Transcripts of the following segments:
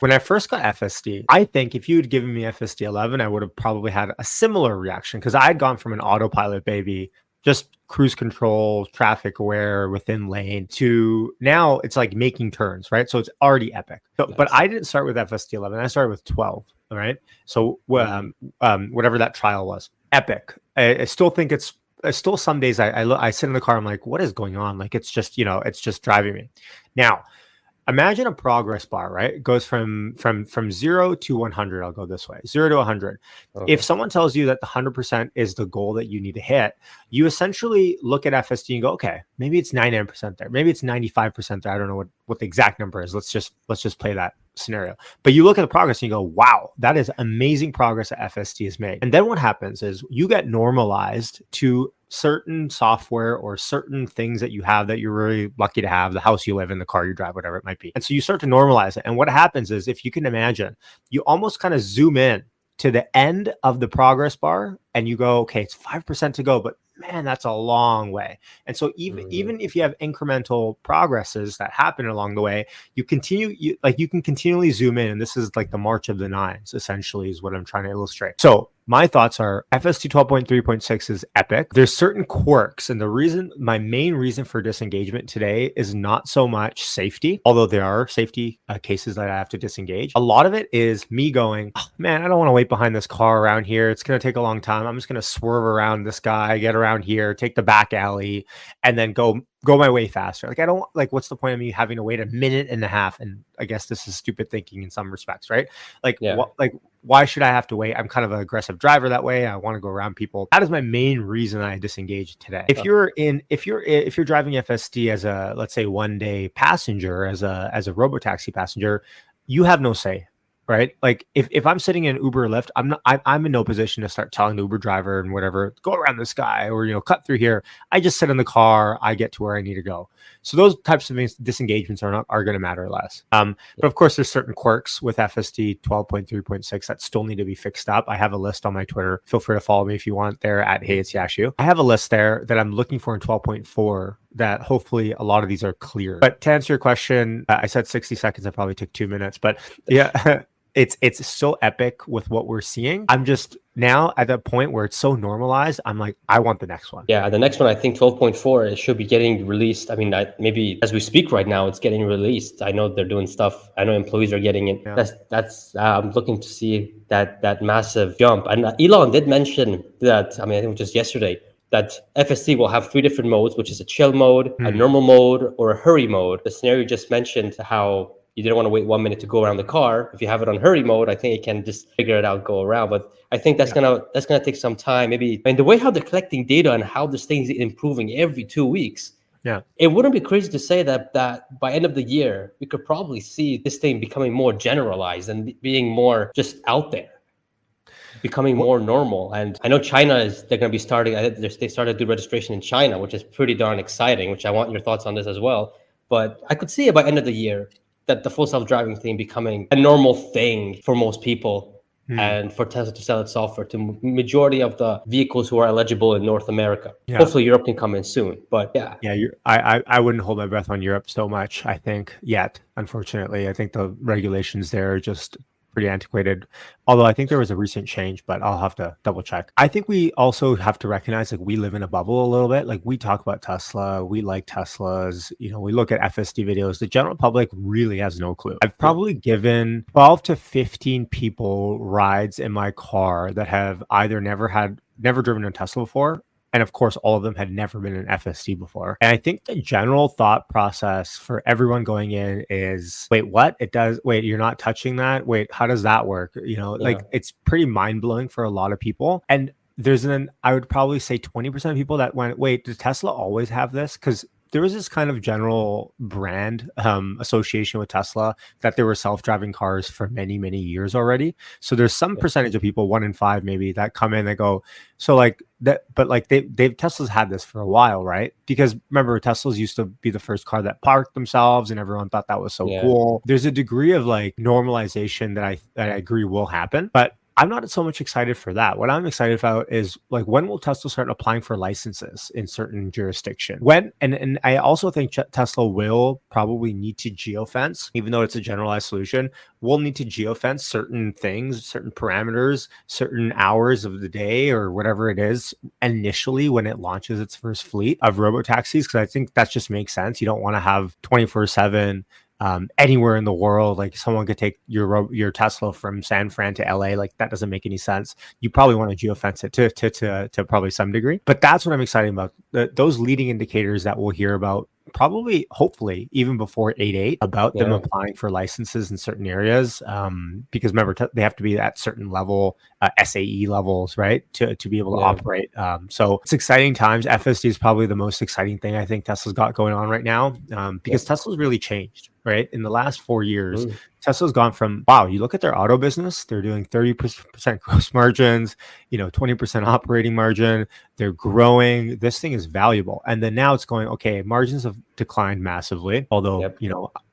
When I first got FSD, I think if you had given me FSD 11, I would have probably had a similar reaction because I had gone from an autopilot baby, just cruise control, traffic aware, within lane, to now it's like making turns, right? So it's already epic. So, but I didn't start with FSD 11. I started with 12, all right? So whatever that trial was, epic. I still think it's, still some days I sit in the car, I'm like, what is going on? Like, it's just, it's just driving me. Now, imagine a progress bar, right? It goes from 0 to 100. I'll go this way, 0 to 100. Okay. If someone tells you that the 100% is the goal that you need to hit, you essentially look at FSD and go, okay, maybe it's 99% there, maybe it's 95% there. I don't know what the exact number is. Let's just play that scenario. But you look at the progress and you go, wow, that is amazing progress that FSD has made. And then what happens is you get normalized to certain software or certain things that you have that you're really lucky to have, the house you live in, the car you drive, whatever it might be. And so you start to normalize it. And what happens is, if you can imagine, you almost kind of zoom in to the end of the progress bar and you go, okay, it's 5% to go, but man, that's a long way. And so even if you have incremental progresses that happen along the way, you can continually zoom in. And this is like the march of the nines, essentially, is what I'm trying to illustrate. So my thoughts are FSD 12.3.6 is epic. There's certain quirks. And my main reason for disengagement today is not so much safety, although there are safety cases that I have to disengage. A lot of it is me going, oh, man, I don't want to wait behind this car around here. It's going to take a long time. I'm just going to swerve around this guy, get around here, take the back alley, and then go my way faster. Like, I don't like, what's the point of me having to wait a minute and a half? And I guess this is stupid thinking in some respects, right? Like, why should I have to wait? I'm kind of an aggressive driver that way. I want to go around people. That is my main reason I disengaged today. If you're driving FSD as a, let's say, one day passenger, as a Robotaxi passenger, you have no say. Right? Like, if I'm sitting in Uber or Lyft, I'm in no position to start telling the Uber driver and whatever, go around this guy or, cut through here. I just sit in the car, I get to where I need to go. So those types of disengagements are going to matter less. But of course, there's certain quirks with FSD 12.3.6 that still need to be fixed up. I have a list on my Twitter. Feel free to follow me if you want there at Hey It's Yashu. I have a list there that I'm looking for in 12.4 that hopefully a lot of these are clear. But to answer your question, I said 60 seconds. I probably took 2 minutes, but yeah. It's so epic with what we're seeing. I'm just now at that point where it's so normalized. I'm like, I want the next one. Yeah, the next one, I think 12.4, it should be getting released. I mean, maybe as we speak right now, it's getting released. I know they're doing stuff. I know employees are getting it. Yeah. That's I'm looking to see that massive jump. And Elon did mention that, I mean, I think just yesterday, that FSD will have 3 different modes, which is a chill mode, a normal mode, or a hurry mode. The scenario just mentioned how you didn't want to wait 1 minute to go around the car. If you have it on hurry mode, I think it can just figure it out, go around. But I think that's gonna take some time. Maybe, I mean, the way how they're collecting data and how this thing's improving every 2 weeks. Yeah, it wouldn't be crazy to say that by end of the year, we could probably see this thing becoming more generalized and being more just out there, becoming more normal. And I know they're going to be starting. They started to do registration in China, which is pretty darn exciting. Which I want your thoughts on this as well. But I could see it by end of the year, that the full self-driving thing becoming a normal thing for most people, and for Tesla to sell its software to majority of the vehicles who are eligible in North America. Yeah. Hopefully Europe can come in soon, but I wouldn't hold my breath on Europe so much, I think, yet. Unfortunately, I think the regulations there are just pretty antiquated, although I think there was a recent change, but I'll have to double check. I think we also have to recognize, like, we live in a bubble a little bit. Like, we talk about Tesla, we like Teslas, we look at FSD videos. The general public really has no clue. I've probably given 12 to 15 people rides in my car that have either never driven a Tesla before. And of course, all of them had never been in FSD before. And I think the general thought process for everyone going in is, wait, what? Wait, you're not touching that? Wait, how does that work? Like, it's pretty mind-blowing for a lot of people. And I would probably say 20% of people that went, wait, does Tesla always have this? Because there was this kind of general brand association with Tesla that there were self-driving cars for many, many years already. So there's some percentage of people, 1 in 5 maybe, that come in, they go, so like that, but like Tesla's had this for a while, right? Because remember, Teslas used to be the first car that parked themselves and everyone thought that was so cool. There's a degree of like normalization that I agree will happen, but I'm not so much excited for that. What I'm excited about is like when will Tesla start applying for licenses in certain jurisdiction? When and I also think Tesla will probably need to geofence, even though it's a generalized solution. We'll need to geofence certain things, certain parameters, certain hours of the day or whatever it is initially when it launches its first fleet of robotaxis, because I think that just makes sense. You don't want to have 24/7 anywhere in the world. Like someone could take your Tesla from San Fran to LA. Like that doesn't make any sense. You probably want to geofence it to probably some degree. But that's what I'm excited about. Those leading indicators that we'll hear about probably, hopefully, even before 8.8 about them Yeah. applying for licenses in certain areas. Because remember, they have to be at certain level, SAE levels, right, to be able to Yeah. operate. So it's exciting times. FSD is probably the most exciting thing I think Tesla's got going on right now, because Tesla's really changed, right? In the last 4 years, Tesla's gone from, wow, you look at their auto business, they're doing 30% gross margins, 20% operating margin. They're growing. This thing is valuable. And then now it's going, okay, margins have declined massively. Although,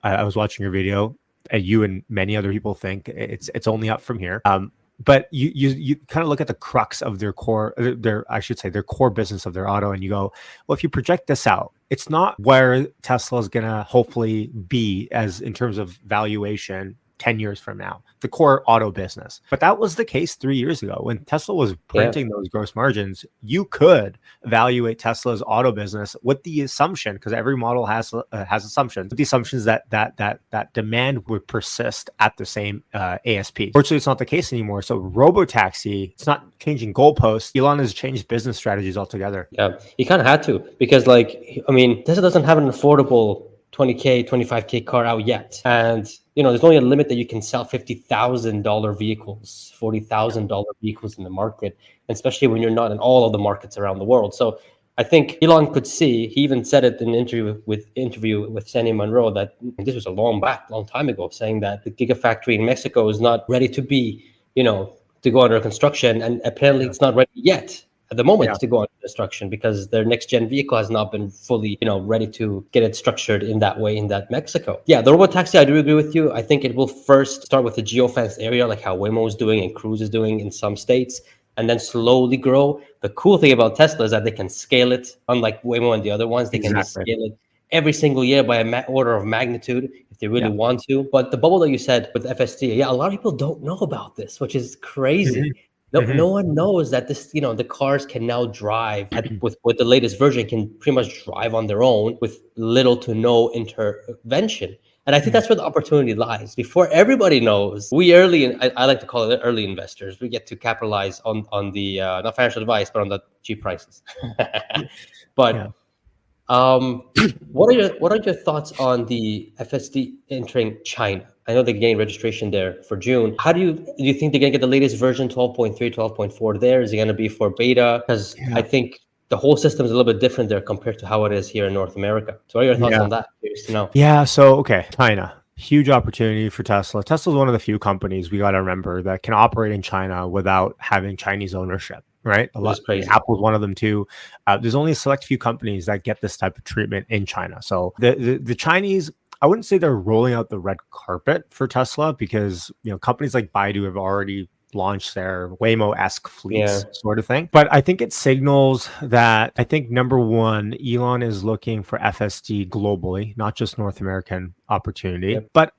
I was watching your video and you and many other people think it's only up from here. But you kind of look at the crux of their core, their core business of their auto, and you go, well, if you project this out, it's not where Tesla is going to hopefully be as in terms of valuation 10 years from now, the core auto business. But that was the case 3 years ago when Tesla was printing those gross margins. You could evaluate Tesla's auto business with the assumption, because every model has assumptions, with the assumptions that demand would persist at the same ASP. Fortunately, it's not the case anymore. So Robotaxi, it's not changing goalposts. Elon has changed business strategies altogether. Yeah, he kind of had to, because Tesla doesn't have an affordable 20K, 25K car out yet. And, there's only a limit that you can sell $50,000 vehicles, $40,000 vehicles in the market, especially when you're not in all of the markets around the world. So I think Elon could see, he even said it in an interview with Sandy Munro, that this was a long time ago, saying that the Gigafactory in Mexico is not ready to be, to go under construction. And apparently it's not ready yet at the moment to go under construction, because their next gen vehicle has not been fully, ready to get it structured in that way in that Mexico. Yeah, the Robotaxi, I do agree with you. I think it will first start with the geofenced area, like how Waymo is doing and Cruise is doing in some states, and then slowly grow. The cool thing about Tesla is that they can scale it, unlike Waymo and the other ones. They can just scale it every single year by an order of magnitude if they really want to. But the bubble that you said with FSD, a lot of people don't know about this, which is crazy. No one knows that this, the cars can now drive with the latest version, can pretty much drive on their own with little to no intervention. And I think that's where the opportunity lies. Before everybody knows, I like to call it early investors, we get to capitalize on the, not financial advice, but on the cheap prices. But what are your thoughts on the FSD entering China? I know they're getting registration there for June. Do you think they're gonna get the latest version 12.3, 12.4 there? Is it gonna be for beta? Because I think the whole system is a little bit different there compared to how it is here in North America. So what are your thoughts on that? Curious to know. Yeah, so okay, China. Huge opportunity for Tesla. Tesla's one of the few companies, we got to remember, that can operate in China without having Chinese ownership, right? Crazy. Apple's one of them too. There's only a select few companies that get this type of treatment in China. So the Chinese, I wouldn't say they're rolling out the red carpet for Tesla, because companies like Baidu have already launched their Waymo-esque fleets sort of thing. But I think it signals that, I think number one, Elon is looking for FSD globally, not just North American opportunity. But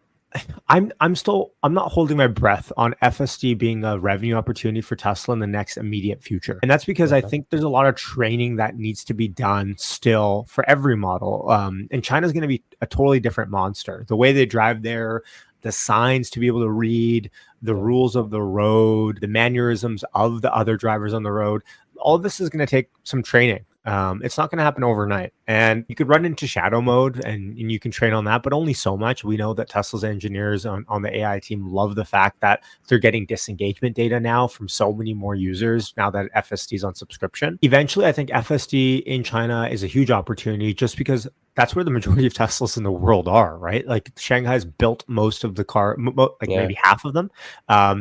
I'm not holding my breath on FSD being a revenue opportunity for Tesla in the next immediate future. And that's because I think there's a lot of training that needs to be done still for every model. And China's going to be a totally different monster. The way they drive there, the signs to be able to read, the rules of the road, the mannerisms of the other drivers on the road, all of this is going to take some training. It's not going to happen overnight. And you could run into shadow mode and you can train on that, but only so much. We know that Tesla's engineers on the AI team love the fact that they're getting disengagement data now from so many more users now that FSD is on subscription. Eventually, I think FSD in China is a huge opportunity, just because that's where the majority of Teslas in the world are, right? Like Shanghai's built most of the car, maybe half of them.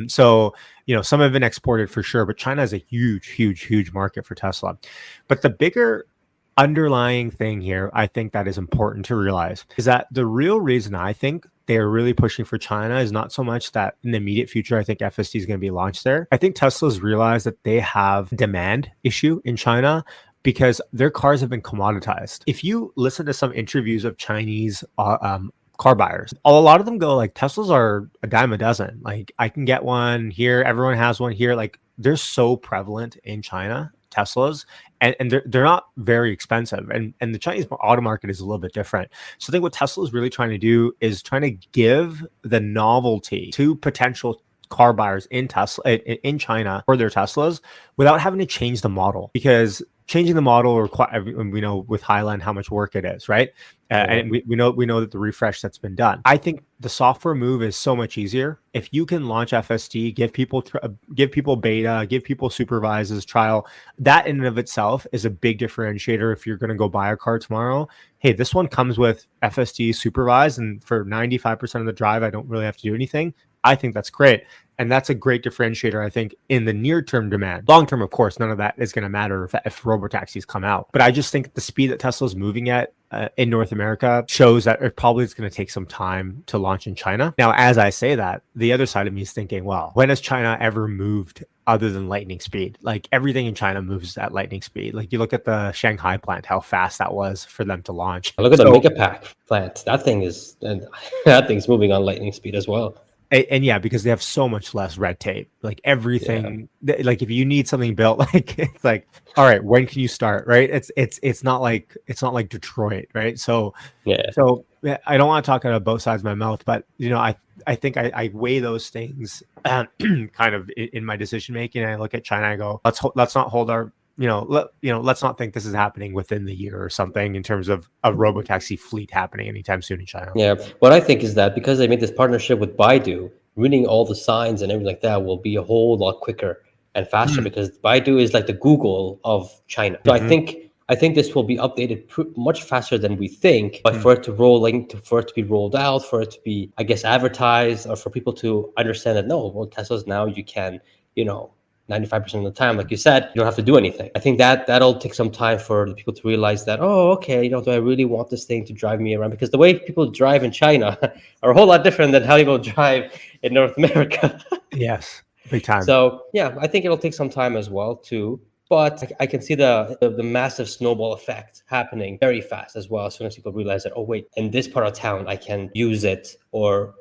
So some have been exported for sure, but China is a huge market for Tesla. But the bigger underlying thing here, I think that is important to realize, is that the real reason I think they are really pushing for China is not so much that in the immediate future, I think FSD is going to be launched there. I think Tesla's realized that they have demand issue in China because their cars have been commoditized. If you listen to some interviews of Chinese car buyers, a lot of them go like, Teslas are a dime a dozen. Like, I can get one here, everyone has one here. Like, they're so prevalent in China, Teslas, and they're not very expensive. And the Chinese auto market is a little bit different. So I think what Tesla is really trying to do is trying to give the novelty to potential car buyers in in China for their Teslas without having to change the model, because changing the model we know with Highland how much work it is, right? And we know that the refresh that's been done. I think the software move is so much easier if you can launch FSD, give people beta, give people supervises, trial. That in and of itself is a big differentiator. If you're going to go buy a car tomorrow, hey, this one comes with FSD supervised, and for 95% of the drive, I don't really have to do anything. I think that's great. And that's a great differentiator, I think, in the near-term demand. Long-term, of course, none of that is going to matter if Robotaxis come out. But I just think the speed that Tesla's moving at in North America shows that it probably is going to take some time to launch in China. Now, as I say that, the other side of me is thinking, well, when has China ever moved other than lightning speed? Like, everything in China moves at lightning speed. Like, you look at the Shanghai plant, how fast that was for them to launch. Look at the Megapack plant. That thing's moving on lightning speed as well. And yeah, because they have so much less red tape. Like, everything, like if you need something built, like, it's like, all right, when can you start? Right? It's not like Detroit, right? So so I don't want to talk out of both sides of my mouth, but I think I weigh those things kind of in my decision making. I look at China, I go, let's not hold our let's not think this is happening within the year or something in terms of a Robotaxi fleet happening anytime soon in China. Yeah, what I think is that because they made this partnership with Baidu, reading all the signs and everything like that will be a whole lot quicker and faster because Baidu is like the Google of China. So I think this will be updated much faster than we think. But for it to be rolled out, for it to be, I guess, advertised, or for people to understand that Teslas now you can, 95% of the time, like you said, you don't have to do anything. I think that'll take some time for the people to realize that, okay, do I really want this thing to drive me around? Because the way people drive in China are a whole lot different than how people drive in North America. Yes, big time. So yeah, I think it'll take some time as well too. But I can see the massive snowball effect happening very fast as well. As soon as people realize that, oh wait, in this part of town I can use it, or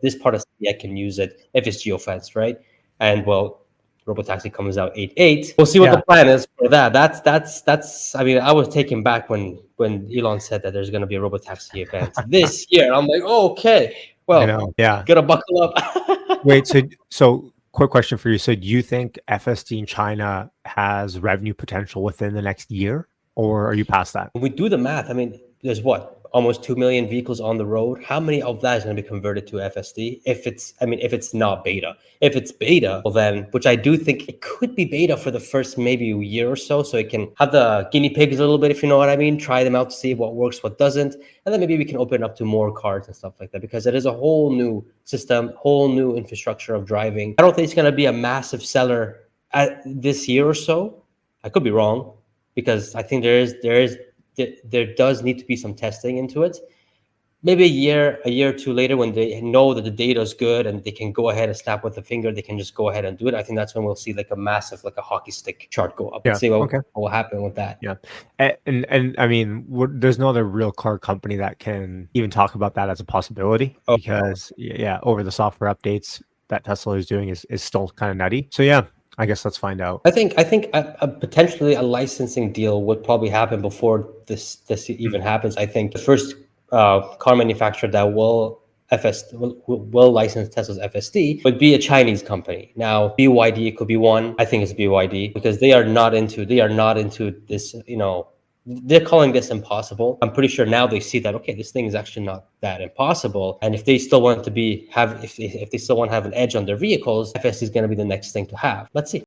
this part of city I can use it if it's geofenced, right? And well, Robotaxi comes out 8.8. We'll see what the plan is for that. That's. I mean, I was taken back when Elon said that there's going to be a Robotaxi event this year. I'm like, okay, well, gotta buckle up. Wait, so quick question for you. So do you think FSD in China has revenue potential within the next year, or are you past that? When we do the math, I mean, there's almost 2 million vehicles on the road. How many of that is going to be converted to FSD? If it's not beta. If it's beta, well then, which I do think it could be beta for the first maybe a year or so it can have the guinea pigs a little bit, if you know what I mean, try them out to see what works, what doesn't. And then maybe we can open it up to more cars and stuff like that, because it is a whole new system, whole new infrastructure of driving. I don't think it's going to be a massive seller this year or so. I could be wrong, because I think there does need to be some testing into it. Maybe a year or two later, when they know that the data is good and they can go ahead and snap with a finger, they can just go ahead and do it. I think that's when we'll see like a massive, like a hockey stick chart go up. Yeah. And see what will happen with that. Yeah. And I mean, there's no other real car company that can even talk about that as a possibility, because over the software updates that Tesla is doing is still kind of nutty. So yeah, I guess let's find out. I think potentially a licensing deal would probably happen before this even happens. I think the first car manufacturer that will license Tesla's FSD would be a Chinese company. Now, BYD could be one. I think it's BYD, because they are not into this. They're calling this impossible. I'm pretty sure now they see that, okay, this thing is actually not that impossible. And if they still want to if they still want to have an edge on their vehicles, FSD is going to be the next thing to have. Let's see.